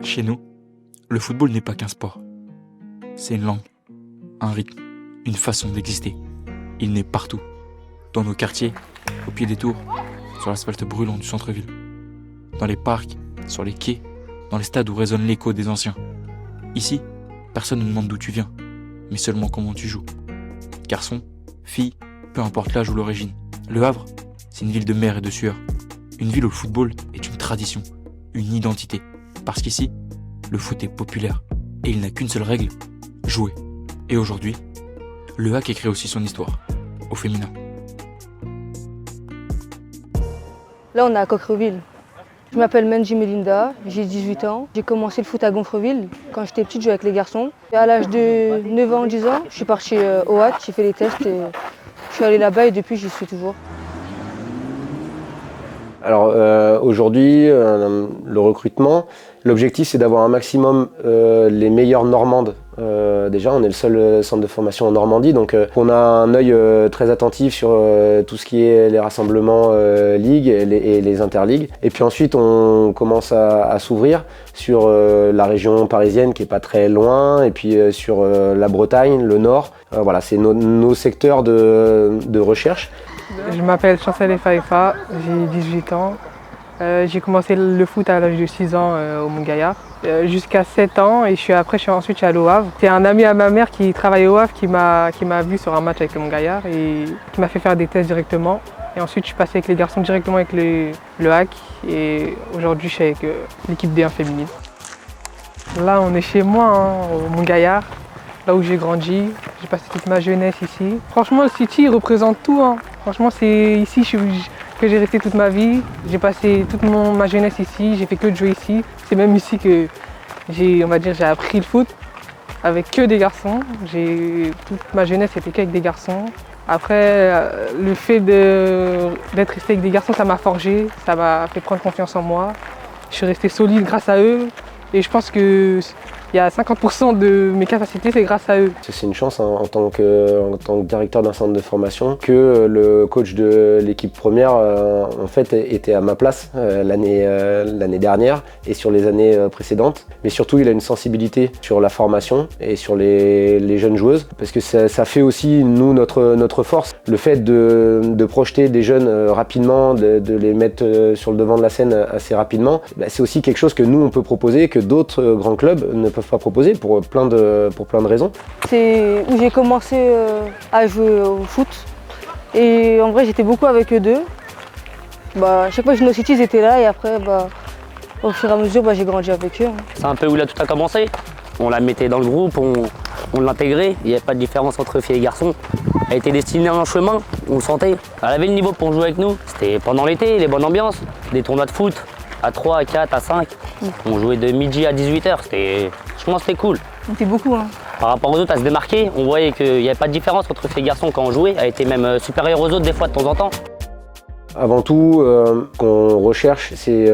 Chez nous, le football n'est pas qu'un sport. C'est une langue, un rythme, une façon d'exister. Il naît partout. Dans nos quartiers, au pied des tours, sur l'asphalte brûlant du centre-ville. Dans les parcs, sur les quais, dans les stades où résonne l'écho des anciens. Ici, personne ne demande d'où tu viens, mais seulement comment tu joues. Garçon, fille, peu importe l'âge ou l'origine. Le Havre, c'est une ville de mer et de sueur. Une ville où le football est une tradition, une identité. Parce qu'ici, le foot est populaire. Et il n'a qu'une seule règle, jouer. Et aujourd'hui, le HAC écrit aussi son histoire, au féminin. Là, on est à Coquereville. Je m'appelle Menji Melinda, j'ai 18 ans. J'ai commencé le foot à Gonfreville. Quand j'étais petite, je jouais avec les garçons. Et à l'âge de 9 ans, 10 ans, je suis partie au HAC, j'ai fait les tests et je suis allée là-bas et depuis, j'y suis toujours. Alors aujourd'hui, le recrutement, l'objectif c'est d'avoir un maximum les meilleures Normandes. Déjà, on est le seul centre de formation en Normandie, donc on a un œil très attentif sur tout ce qui est les rassemblements ligues et les interligues. Et puis ensuite, on commence à s'ouvrir sur la région parisienne qui est pas très loin, et puis sur la Bretagne, le Nord. Voilà, c'est nos secteurs de recherche. Je m'appelle Chancel Faifa, j'ai 18 ans. J'ai commencé le foot à l'âge de 6 ans au Mont-Gaillard, jusqu'à 7 ans et ensuite je suis allé au Havre. C'est un ami à ma mère qui travaille au Havre qui m'a vu sur un match avec le Mont-Gaillard et qui m'a fait faire des tests directement. Et ensuite je suis passé avec les garçons directement avec le HAC et aujourd'hui je suis avec l'équipe D1 féminine. Là on est chez moi, au Mont-Gaillard, là où j'ai grandi. J'ai passé toute ma jeunesse ici. Franchement le City représente tout. Franchement c'est ici que j'ai resté toute ma vie. J'ai passé toute ma jeunesse ici, j'ai fait que de jouer ici. C'est même ici que j'ai appris le foot avec que des garçons. Toute ma jeunesse c'était qu'avec des garçons. Après, le fait d'être resté avec des garçons, ça m'a forgé, ça m'a fait prendre confiance en moi. Je suis resté solide grâce à eux et je pense que il y a 50% de mes capacités, c'est grâce à eux. C'est une chance en tant que directeur d'un centre de formation que le coach de l'équipe première en fait était à ma place l'année dernière et sur les années précédentes. Mais surtout, il a une sensibilité sur la formation et sur les jeunes joueuses parce que ça fait aussi, nous, notre force. Le fait de projeter des jeunes rapidement, de les mettre sur le devant de la scène assez rapidement, c'est aussi quelque chose que nous, on peut proposer, que d'autres grands clubs ne peuvent pas proposer pour plein de raisons. C'est où j'ai commencé à jouer au foot et en vrai j'étais beaucoup avec eux deux. À chaque fois que je venais au City, ils étaient là et après au fur et à mesure j'ai grandi avec eux. C'est un peu où là tout a commencé. On la mettait dans le groupe, on l'intégrait, il n'y avait pas de différence entre filles et garçons. Elle était destinée à un chemin, on le sentait. Elle avait le niveau pour jouer avec nous. C'était pendant l'été, les bonnes ambiances, des tournois de foot. À 3, à 4, à 5. On jouait de midi à 18h, franchement c'était cool. On était beaucoup. Par rapport aux autres, à se démarquer, on voyait qu'il n'y avait pas de différence entre filles et garçons quand on jouait. Elle était même supérieure aux autres des fois de temps en temps. Avant tout, ce qu'on recherche, c'est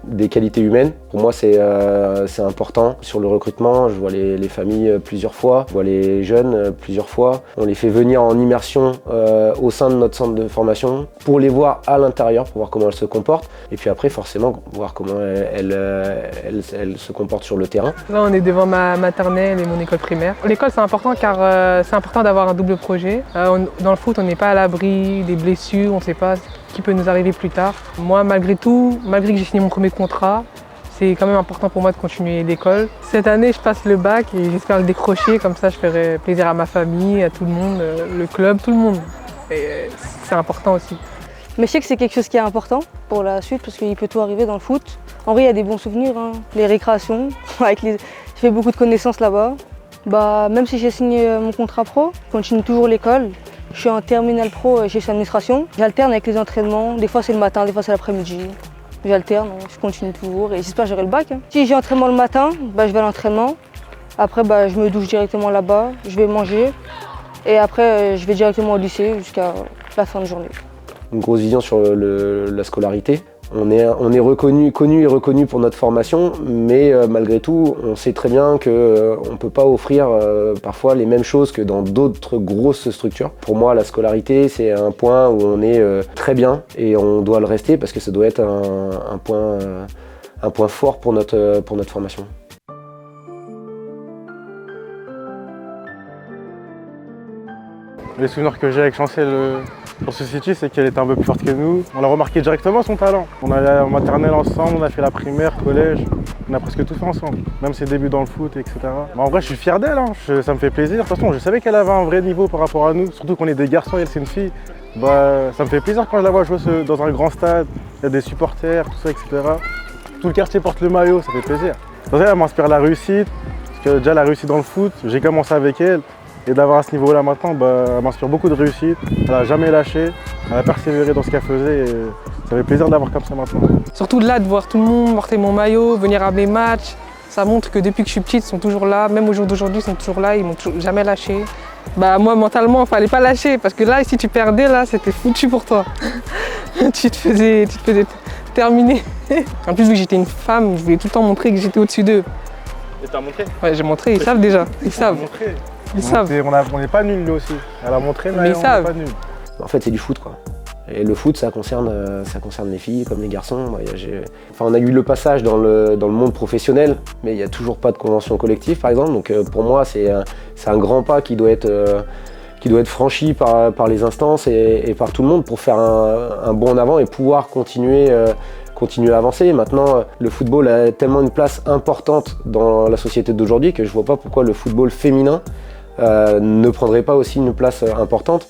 des qualités humaines. Pour moi, c'est important. Sur le recrutement, je vois les familles plusieurs fois, je vois les jeunes plusieurs fois. On les fait venir en immersion au sein de notre centre de formation pour les voir à l'intérieur, pour voir comment elles se comportent. Et puis après, forcément, voir comment elles se comportent sur le terrain. Là, on est devant ma maternelle et mon école primaire. L'école, c'est important car c'est important d'avoir un double projet. Dans le foot, on n'est pas à l'abri des blessures, on ne sait pas qui peut nous arriver plus tard. Moi, malgré tout, malgré que j'ai signé mon premier contrat, c'est quand même important pour moi de continuer l'école. Cette année, je passe le bac et j'espère le décrocher, comme ça je ferai plaisir à ma famille, à tout le monde, le club, tout le monde. Et c'est important aussi. Mais je sais que c'est quelque chose qui est important pour la suite parce qu'il peut tout arriver dans le foot. En vrai, il y a des bons souvenirs, les récréations, j'ai fait beaucoup de connaissances là-bas. Même si j'ai signé mon contrat pro, je continue toujours l'école. Je suis en terminale pro chez l'administration. J'alterne avec les entraînements. Des fois c'est le matin, des fois c'est l'après-midi. J'alterne, je continue toujours et j'espère que j'aurai le bac. Si j'ai entraînement le matin, je vais à l'entraînement. Après je me douche directement là-bas, je vais manger. Et après je vais directement au lycée jusqu'à la fin de journée. Une grosse vision sur la scolarité. On est connu et reconnu pour notre formation, mais malgré tout, on sait très bien qu'on ne peut pas offrir parfois les mêmes choses que dans d'autres grosses structures. Pour moi, la scolarité, c'est un point où on est très bien et on doit le rester parce que ça doit être un point un point fort pour notre formation. Les souvenirs que j'ai avec Chancel pour ce City, c'est qu'elle était un peu plus forte que nous. On a remarqué directement son talent. On est allé en maternelle ensemble, on a fait la primaire, collège, on a presque tout fait ensemble. Même ses débuts dans le foot, etc. Mais en vrai, je suis fier d'elle, ça me fait plaisir. De toute façon, je savais qu'elle avait un vrai niveau par rapport à nous, surtout qu'on est des garçons et elle c'est une fille. Ça me fait plaisir quand je la vois jouer dans un grand stade, il y a des supporters, tout ça, etc. Tout le quartier porte le maillot, ça fait plaisir. Elle m'inspire la réussite, parce que déjà elle a réussi dans le foot, j'ai commencé avec elle. Et d'avoir à ce niveau-là maintenant, elle m'inspire beaucoup de réussite. Elle n'a jamais lâché, elle a persévéré dans ce qu'elle faisait et ça fait plaisir de l'avoir comme ça maintenant. Surtout là, de voir tout le monde porter mon maillot, venir à mes matchs, ça montre que depuis que je suis petite, ils sont toujours là. Même au jour d'aujourd'hui, ils sont toujours là, ils m'ont jamais lâché. Moi, mentalement, il ne fallait pas lâcher parce que là, si tu perdais, là, c'était foutu pour toi. tu te faisais terminer. En plus, vu que j'étais une femme, je voulais tout le temps montrer que j'étais au-dessus d'eux. Et t'as montré? Ouais, j'ai montré, ils savent déjà, ils savent. Ils savent. On n'est pas nuls nous aussi. Elle a montré, mais ils on savent. n'est pas nuls. En fait, c'est du foot, quoi. Et le foot, ça concerne les filles comme les garçons. On a eu le passage dans le monde professionnel, mais il n'y a toujours pas de convention collective, par exemple. Donc pour moi, c'est un grand pas qui doit être franchi par les instances et par tout le monde pour faire un bond en avant et pouvoir continuer à avancer. Maintenant, le football a tellement une place importante dans la société d'aujourd'hui que je ne vois pas pourquoi le football féminin ne prendrait pas aussi une place importante.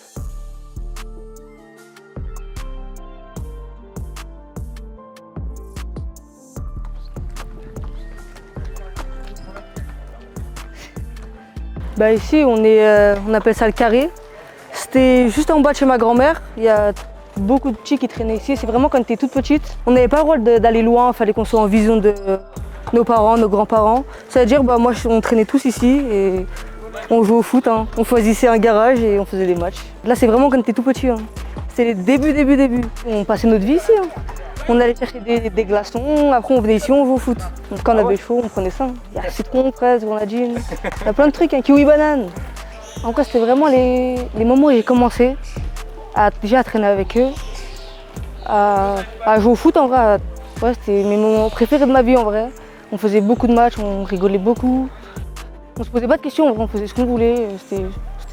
Ici, on appelle ça le carré. C'était juste en bas de chez ma grand-mère. Il y a beaucoup de petits qui traînaient ici. C'est vraiment quand on était toute petite. On n'avait pas le droit d'aller loin, il fallait qu'on soit en vision de nos parents, nos grands-parents. Ça veut dire, on traînait tous ici et on jouait au foot. On choisissait un garage et on faisait des matchs. Là, c'est vraiment quand on était tout petit. C'était les débuts. On passait notre vie ici. On allait chercher des glaçons, après on venait ici, on jouait au foot. Donc, quand on avait chaud, on prenait ça. Il y a citron, fraise, grenadine, il y a plein de trucs, kiwi, banane. En vrai, c'était vraiment les moments où j'ai commencé à traîner avec eux, à jouer au foot en vrai. C'était mes moments préférés de ma vie en vrai. On faisait beaucoup de matchs, on rigolait beaucoup. On se posait pas de questions, en vrai, on faisait ce qu'on voulait, c'était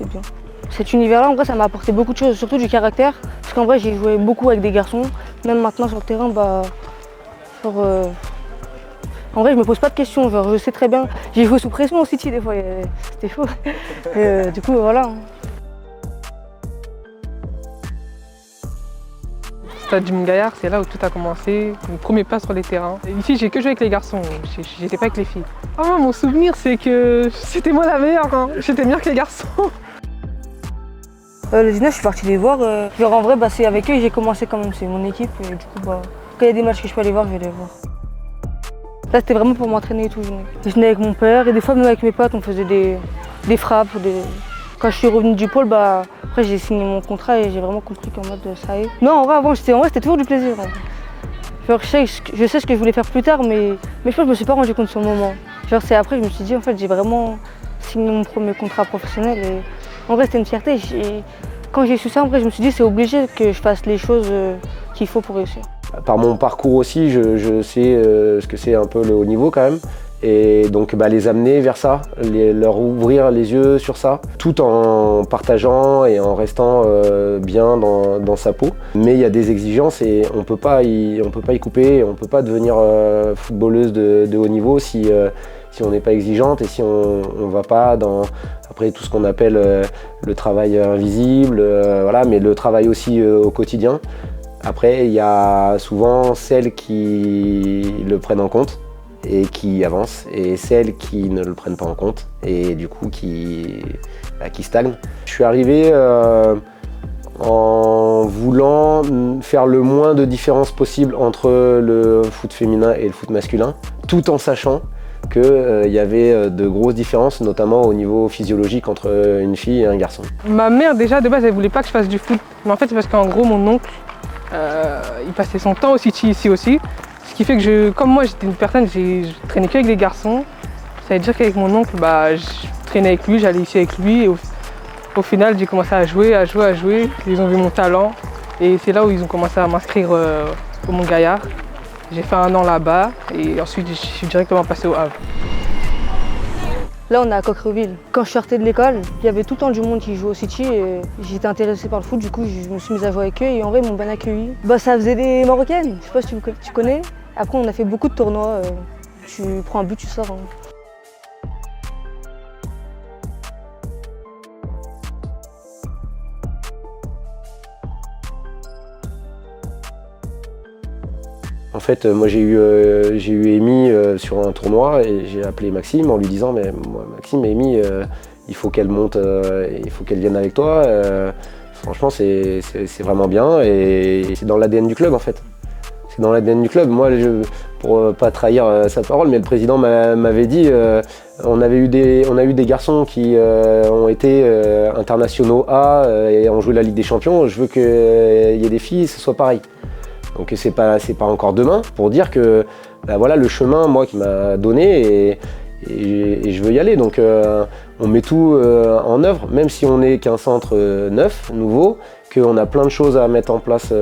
bien. Cet univers-là, en vrai, ça m'a apporté beaucoup de choses, surtout du caractère. Parce qu'en vrai, j'ai joué beaucoup avec des garçons. Même maintenant sur le terrain, en vrai, je me pose pas de questions. Je sais très bien. J'ai joué sous pression au City des fois, c'était chaud. Du coup, voilà. Stade du Montgaillard, c'est là où tout a commencé, mon premier pas sur les terrains. Ici, j'ai que joué avec les garçons, j'étais pas avec les filles. Mon souvenir, c'est que c'était moi la meilleure, j'étais meilleure que les garçons. Le 19, je suis partie les voir. En vrai, c'est avec eux que j'ai commencé quand même, c'est mon équipe. Et du coup, quand il y a des matchs que je peux aller voir, je vais les voir. Là, c'était vraiment pour m'entraîner et tout. Je venais avec mon père et des fois, même avec mes potes, on faisait des frappes. Quand je suis revenue du pôle, après j'ai signé mon contrat et j'ai vraiment compris qu'en mode ça y est. Non, en vrai, avant, c'était toujours du plaisir. Je sais ce que je voulais faire plus tard, mais je pense que je me suis pas rendu compte sur le moment. C'est après que je me suis dit, en fait, j'ai vraiment signé mon premier contrat professionnel. Et en vrai, c'était une fierté. Quand j'ai su ça, en vrai, je me suis dit, c'est obligé que je fasse les choses qu'il faut pour réussir. Par mon parcours aussi, je sais ce que c'est un peu le haut niveau quand même. Et donc les amener vers ça, leur ouvrir les yeux sur ça, tout en partageant et en restant bien dans sa peau. Mais il y a des exigences et on peut pas y couper, on peut pas devenir footballeuse de haut niveau si on n'est pas exigeante et si on ne va pas dans après tout ce qu'on appelle le travail invisible, mais le travail aussi au quotidien. Après, il y a souvent celles qui le prennent en compte et qui avancent, et celles qui ne le prennent pas en compte et du coup qui stagnent. Je suis arrivé en voulant faire le moins de différence possible entre le foot féminin et le foot masculin, tout en sachant qu'il y avait de grosses différences, notamment au niveau physiologique entre une fille et un garçon. Ma mère, déjà, de base, elle voulait pas que je fasse du foot. Mais en fait, c'est parce qu'en gros, mon oncle, il passait son temps au City ici aussi. Ce qui fait que comme moi, j'étais une personne, je traînais qu'avec des garçons. Ça veut dire qu'avec mon oncle, je traînais avec lui, j'allais ici avec lui. Et au final, j'ai commencé à jouer. Ils ont vu mon talent. Et c'est là où ils ont commencé à m'inscrire au Montgaillard. J'ai fait 1 an là-bas et ensuite je suis directement passé au Havre. Là, on est à Coquereville. Quand je sortais de l'école, il y avait tout le temps du monde qui jouait au City et j'étais intéressée par le foot, du coup, je me suis mise à jouer avec eux et en vrai, ils m'ont bien accueilli. Bah, ça faisait des Marocaines, je sais pas si tu connais. Après, on a fait beaucoup de tournois. Tu prends un but, tu sors. Hein. En fait, moi j'ai eu Amy sur un tournoi et j'ai appelé Maxime en lui disant mais moi, Maxime, Amy, il faut qu'elle monte, il faut qu'elle vienne avec toi. Franchement, c'est vraiment bien et c'est dans l'ADN du club en fait. C'est dans l'ADN du club. Moi, pour pas trahir sa parole, mais le président m'avait dit on a eu des garçons qui ont été internationaux A et ont joué la Ligue des Champions. Je veux qu'il y ait des filles, ce soit pareil. Donc c'est pas encore demain pour dire que bah, voilà le chemin moi qui m'a donné et je veux y aller. Donc on met tout en œuvre, même si on n'est qu'un centre neuf, nouveau, qu'on a plein de choses à mettre en place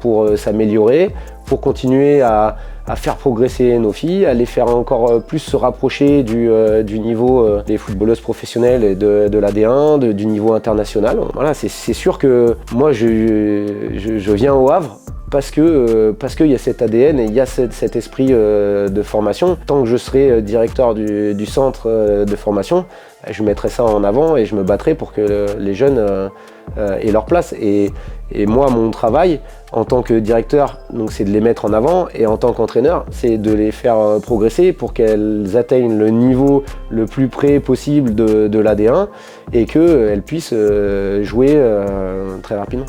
pour s'améliorer, pour continuer à faire progresser nos filles, à les faire encore plus se rapprocher du niveau des footballeuses professionnelles et de la D1, du niveau international. Voilà, c'est sûr que moi je viens au Havre parce qu'il y a cet ADN et il y a cet esprit de formation. Tant que je serai directeur du centre de formation, je mettrai ça en avant et je me battrai pour que les jeunes aient leur place. Et moi, mon travail en tant que directeur, c'est de les mettre en avant et en tant qu'entraîneur, c'est de les faire progresser pour qu'elles atteignent le niveau le plus près possible de l'AD1 et qu'elles puissent jouer très rapidement.